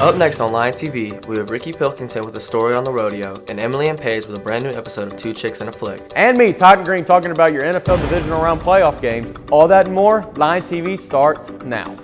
Up next on Lion TV, we have Ricky Pilkington with a story on the rodeo and Emily and Paige with a brand new episode of Two Chicks and a Flick. And me, Todd Green, talking about your NFL divisional round playoff games. All that and more, Lion TV starts now.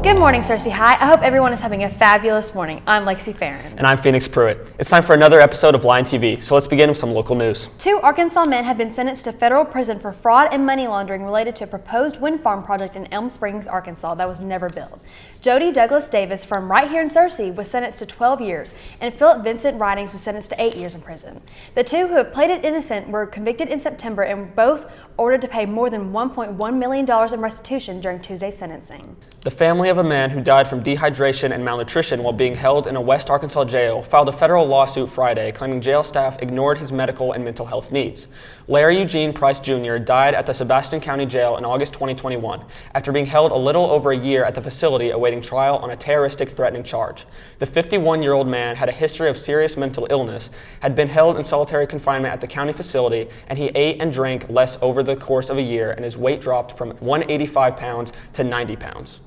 Good morning, Searcy High. I hope everyone is having a fabulous morning. I'm Lexi Farron. And I'm Phoenix Pruitt. It's time for another episode of Lion TV, so let's begin with some local news. 2 Arkansas men have been sentenced to federal prison for fraud and money laundering related to a proposed wind farm project in Elm Springs, Arkansas that was never built. Jody Douglas Davis from right here in Searcy was sentenced to 12 years, and Philip Vincent Ridings was sentenced to 8 years in prison. The 2 who have played it innocent were convicted in September and both ordered to pay more than $1.1 million in restitution during Tuesday's sentencing. The family of a man who died from dehydration and malnutrition while being held in a West Arkansas jail filed a federal lawsuit Friday claiming jail staff ignored his medical and mental health needs. Larry Eugene Price Jr. died at the Sebastian County Jail in August 2021 after being held a little over a year at the facility awaiting trial on a terroristic threatening charge. The 51-year-old man had a history of serious mental illness, had been held in solitary confinement at the county facility, and he ate and drank less over the course of a year, and his weight dropped from 185 pounds to 90 pounds.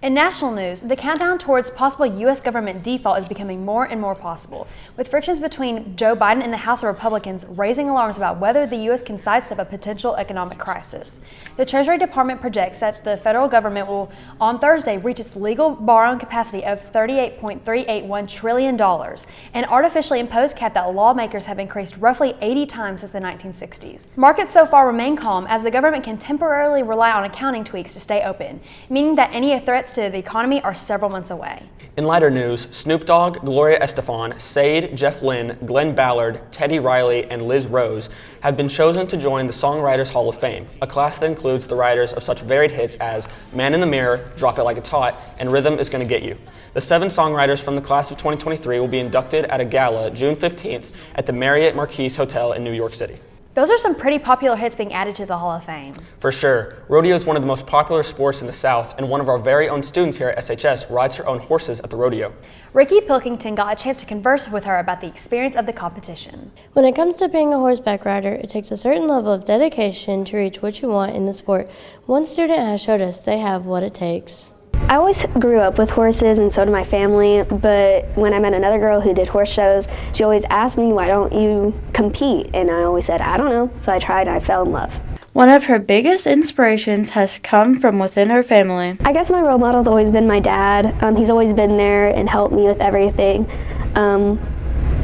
In national news, the countdown towards possible U.S. government default is becoming more and more possible, with frictions between Joe Biden and the House of Republicans raising alarms about whether the U.S. can sidestep a potential economic crisis. The Treasury Department projects that the federal government will, on Thursday, reach its legal borrowing capacity of $38.381 trillion, an artificially imposed cap that lawmakers have increased roughly 80 times since the 1960s. Markets so far remain calm as the government can temporarily rely on accounting tweaks to stay open, meaning that any threats to the economy are several months away. In lighter news, Snoop Dogg, Gloria Estefan, Sade, Jeff Lynne, Glenn Ballard, Teddy Riley, and Liz Rose have been chosen to join the Songwriters Hall of Fame, a class that includes the writers of such varied hits as Man in the Mirror, Drop It Like It's Hot, and Rhythm Is Gonna Get You. The 7 songwriters from the class of 2023 will be inducted at a gala June 15th at the Marriott Marquis Hotel in New York City. Those are some pretty popular hits being added to the Hall of Fame. For sure. Rodeo is one of the most popular sports in the South, and one of our very own students here at SHS rides her own horses at the rodeo. Ricky Pilkington got a chance to converse with her about the experience of the competition. When it comes to being a horseback rider, it takes a certain level of dedication to reach what you want in the sport. One student has showed us they have what it takes. I always grew up with horses, and so did my family, but when I met another girl who did horse shows, she always asked me, why don't you compete? And I always said, I don't know. So I tried and I fell in love. One of her biggest inspirations has come from within her family. I guess my role model's always been my dad. He's always been there and helped me with everything,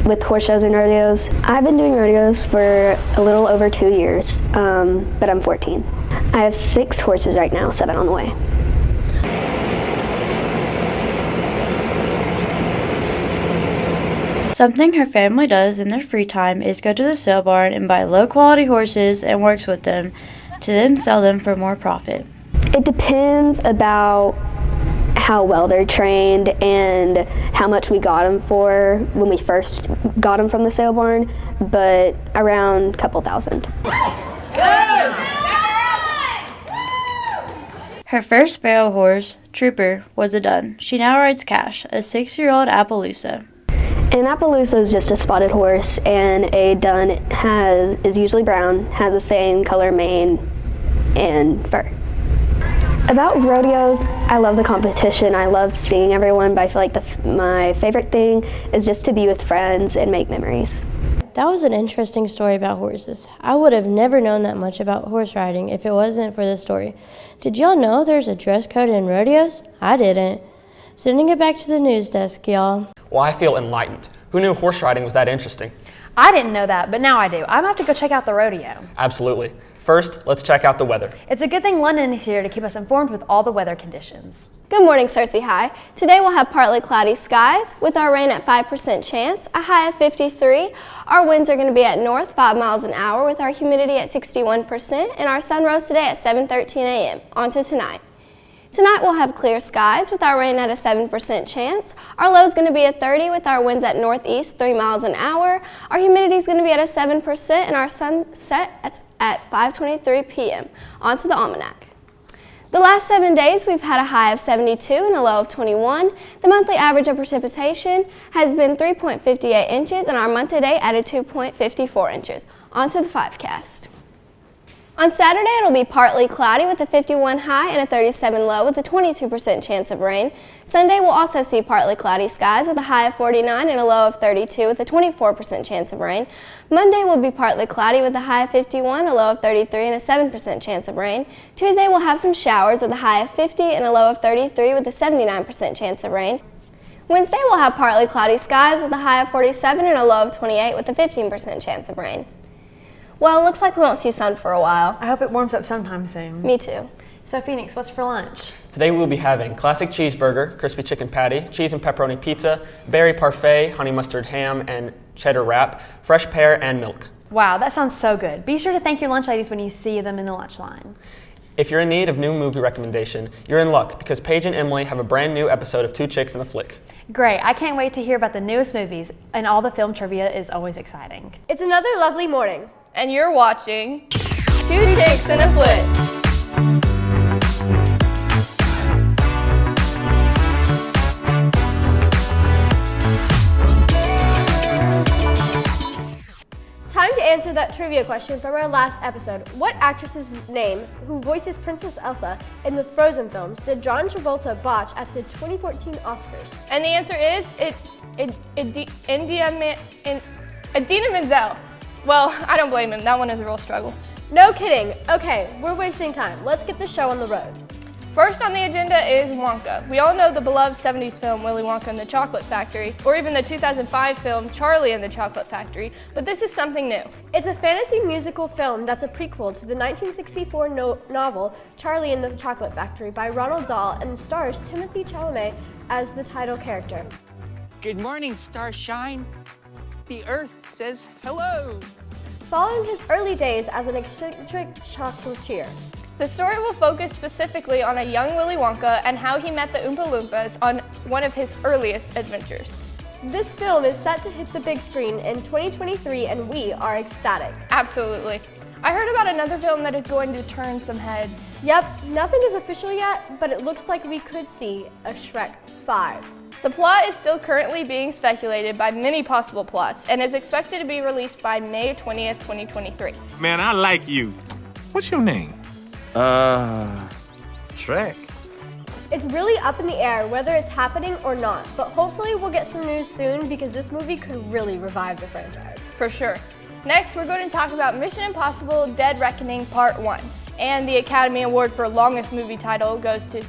with horse shows and rodeos. I've been doing rodeos for a little over 2 years, but I'm 14. I have 6 horses right now, 7 on the way. Something her family does in their free time is go to the sale barn and buy low-quality horses and works with them to then sell them for more profit. It depends about how well they're trained and how much we got them for when we first got them from the sale barn, but around a couple thousand. Her first barrel horse, Trooper, was a dun. She now rides Cash, a 6-year-old Appaloosa. An Appaloosa is just a spotted horse, and a dun is usually brown, has the same color mane and fur. About rodeos, I love the competition. I love seeing everyone, but I feel like my favorite thing is just to be with friends and make memories. That was an interesting story about horses. I would have never known that much about horse riding if it wasn't for this story. Did y'all know there's a dress code in rodeos? I didn't. Sending it back to the news desk, y'all. Well, I feel enlightened. Who knew horse riding was that interesting? I didn't know that, but now I do. I'm gonna have to go check out the rodeo. Absolutely. First, let's check out the weather. It's a good thing London is here to keep us informed with all the weather conditions. Good morning, Searcy High. Today we'll have partly cloudy skies with our rain at 5% chance, a high of 53. Our winds are going to be at north 5 miles an hour with our humidity at 61%, and our sun rose today at 7:13 a.m. On to tonight. Tonight we'll have clear skies with our rain at a 7% chance. Our low is going to be at 30 with our winds at northeast 3 miles an hour. Our humidity is going to be at a 7% and our sunset at 5:23 p.m. On to the almanac. The last 7 days we've had a high of 72 and a low of 21. The monthly average of precipitation has been 3.58 inches and our month-to-date added 2.54 inches. On to the 5cast. On Saturday, it'll be partly cloudy with a 51 high and a 37 low with a 22% chance of rain. Sunday, we'll also see partly cloudy skies with a high of 49 and a low of 32 with a 24% chance of rain. Monday will be partly cloudy with a high of 51, a low of 33 and a 7% chance of rain. Tuesday, we'll have some showers with a high of 50 and a low of 33 with a 79% chance of rain. Wednesday, we'll have partly cloudy skies with a high of 47 and a low of 28 with a 15% chance of rain. Well, it looks like we won't see sun for a while. I hope it warms up sometime soon. Me too. So Phoenix, what's for lunch? Today we will be having classic cheeseburger, crispy chicken patty, cheese and pepperoni pizza, berry parfait, honey mustard ham, and cheddar wrap, fresh pear, and milk. Wow, that sounds so good. Be sure to thank your lunch ladies when you see them in the lunch line. If you're in need of new movie recommendation, you're in luck because Paige and Emily have a brand new episode of Two Chicks and a Flick. Great, I can't wait to hear about the newest movies, and all the film trivia is always exciting. It's another lovely morning. And you're watching Two Chicks and a Flick. Time to answer that trivia question from our last episode. What actress's name, who voices Princess Elsa in the Frozen films, did John Travolta botch at the 2014 Oscars? And the answer is Idina Menzel. Well, I don't blame him. That one is a real struggle. No kidding. Okay, we're wasting time. Let's get the show on the road. First on the agenda is Wonka. We all know the beloved 70s film Willy Wonka and the Chocolate Factory, or even the 2005 film Charlie and the Chocolate Factory, but this is something new. It's a fantasy musical film that's a prequel to the 1964 novel Charlie and the Chocolate Factory by Roald Dahl and stars Timothée Chalamet as the title character. Good morning, Starshine. The Earth says hello. Following his early days as an eccentric chocolatier. The story will focus specifically on a young Willy Wonka and how he met the Oompa Loompas on one of his earliest adventures. This film is set to hit the big screen in 2023 and we are ecstatic. Absolutely. I heard about another film that is going to turn some heads. Yep, nothing is official yet, but it looks like we could see a Shrek 5. The plot is still currently being speculated by many possible plots and is expected to be released by May 20th, 2023. Man, I like you. What's your name? Shrek. It's really up in the air whether it's happening or not, but hopefully we'll get some news soon because this movie could really revive the franchise. For sure. Next, we're going to talk about Mission Impossible Dead Reckoning Part 1. And the Academy Award for longest movie title goes to,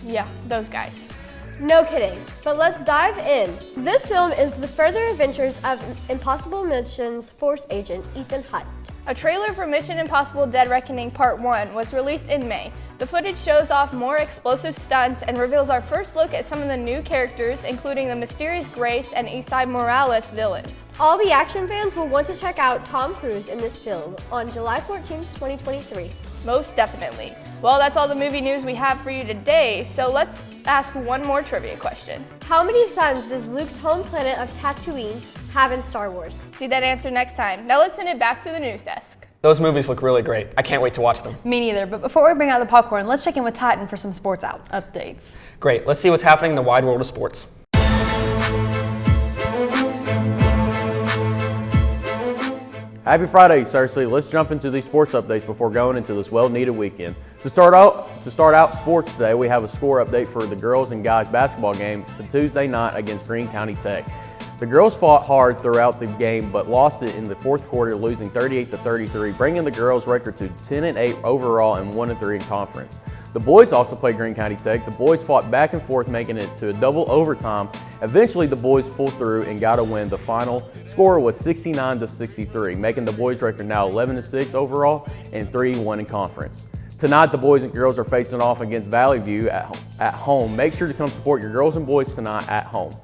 those guys. No kidding, but let's dive in. This film is the further adventures of Impossible Mission's Force agent, Ethan Hunt. A trailer for Mission Impossible Dead Reckoning Part 1 was released in May. The footage shows off more explosive stunts and reveals our first look at some of the new characters, including the mysterious Grace and Isai Morales villain. All the action fans will want to check out Tom Cruise in this film on July 14th, 2023. Most definitely. Well, that's all the movie news we have for you today, so let's ask one more trivia question. How many suns does Luke's home planet of Tatooine have in Star Wars? See that answer next time. Now let's send it back to the news desk. Those movies look really great. I can't wait to watch them. Me neither, but before we bring out the popcorn, let's check in with Titan for some sports updates. Great, let's see what's happening in the wide world of sports. Happy Friday, Cersei. Let's jump into these sports updates before going into this well-needed weekend. To start out sports today, we have a score update for the girls and guys basketball game to Tuesday night against Greene County Tech. The girls fought hard throughout the game, but lost it in the fourth quarter, losing 38-33, bringing the girls' record to 10-8 overall and 1-3 in conference. The boys also played Greene County Tech. The boys fought back and forth, making it to a double overtime. Eventually, the boys pulled through and got a win. The final score was 69-63, making the boys' record now 11-6 overall and 3-1 in conference. Tonight, the boys and girls are facing off against Valley View at home. Make sure to come support your girls and boys tonight at home.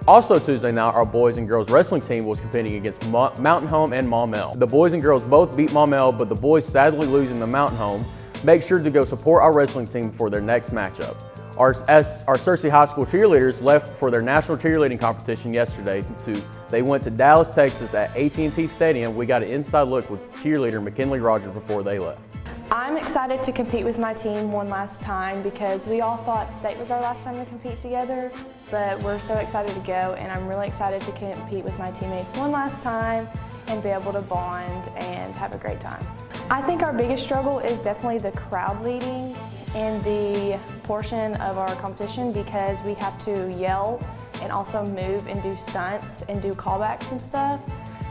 Also Tuesday night, our boys and girls wrestling team was competing against Mountain Home and Maumelle. The boys and girls both beat Maumelle, but the boys sadly losing the Mountain Home. Make sure to go support our wrestling team for their next matchup. Our Searcy High School cheerleaders left for their national cheerleading competition yesterday. They went to Dallas, Texas at AT&T Stadium. We got an inside look with cheerleader McKinley Rogers before they left. I'm excited to compete with my team one last time because we all thought state was our last time to compete together, but we're so excited to go, and I'm really excited to compete with my teammates one last time and be able to bond and have a great time. I think our biggest struggle is definitely the crowd leading in the portion of our competition because we have to yell and also move and do stunts and do callbacks and stuff.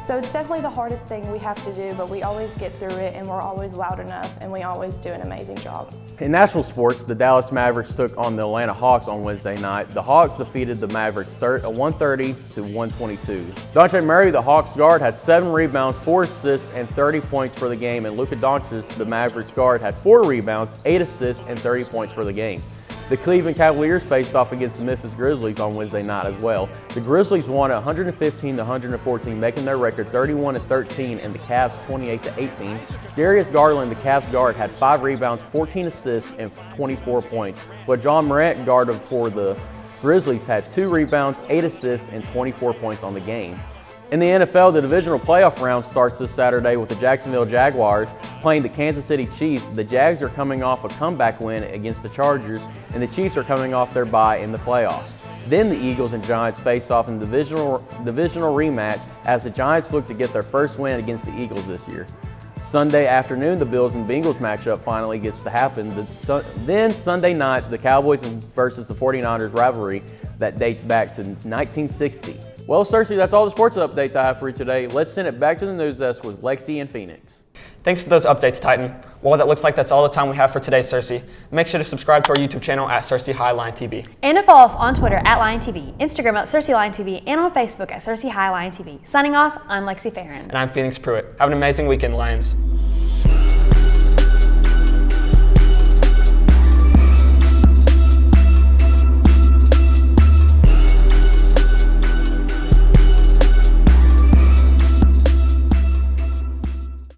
So it's definitely the hardest thing we have to do, but we always get through it and we're always loud enough and we always do an amazing job. In national sports, the Dallas Mavericks took on the Atlanta Hawks on Wednesday night. The Hawks defeated the Mavericks 130 to 122. Dejounte Murray, the Hawks guard, had 7 rebounds, 4 assists, and 30 points for the game. And Luka Doncic, the Mavericks guard, had 4 rebounds, 8 assists, and 30 points for the game. The Cleveland Cavaliers faced off against the Memphis Grizzlies on Wednesday night as well. The Grizzlies won 115 to 114, making their record 31 to 13, and the Cavs 28 to 18. Darius Garland, the Cavs guard, had 5 rebounds, 14 assists, and 24 points. But John Morant, guard for the Grizzlies, had 2 rebounds, 8 assists, and 24 points on the game. In the NFL, the divisional playoff round starts this Saturday with the Jacksonville Jaguars playing the Kansas City Chiefs. The Jags are coming off a comeback win against the Chargers, and the Chiefs are coming off their bye in the playoffs. Then the Eagles and Giants face off in the divisional rematch as the Giants look to get their first win against the Eagles this year. Sunday afternoon, the Bills and Bengals matchup finally gets to happen. Then Sunday night, the Cowboys versus the 49ers rivalry that dates back to 1960. Well, Cersei, that's all the sports updates I have for you today. Let's send it back to the news desk with Lexi and Phoenix. Thanks for those updates, Titan. Well, that looks like that's all the time we have for today, Cersei. Make sure to subscribe to our YouTube channel at Cersei Highline TV. And to follow us on Twitter at Lion TV, Instagram at Cersei Lion TV, and on Facebook at Cersei High Lion TV. Signing off, I'm Lexi Farron. And I'm Phoenix Pruitt. Have an amazing weekend, Lions.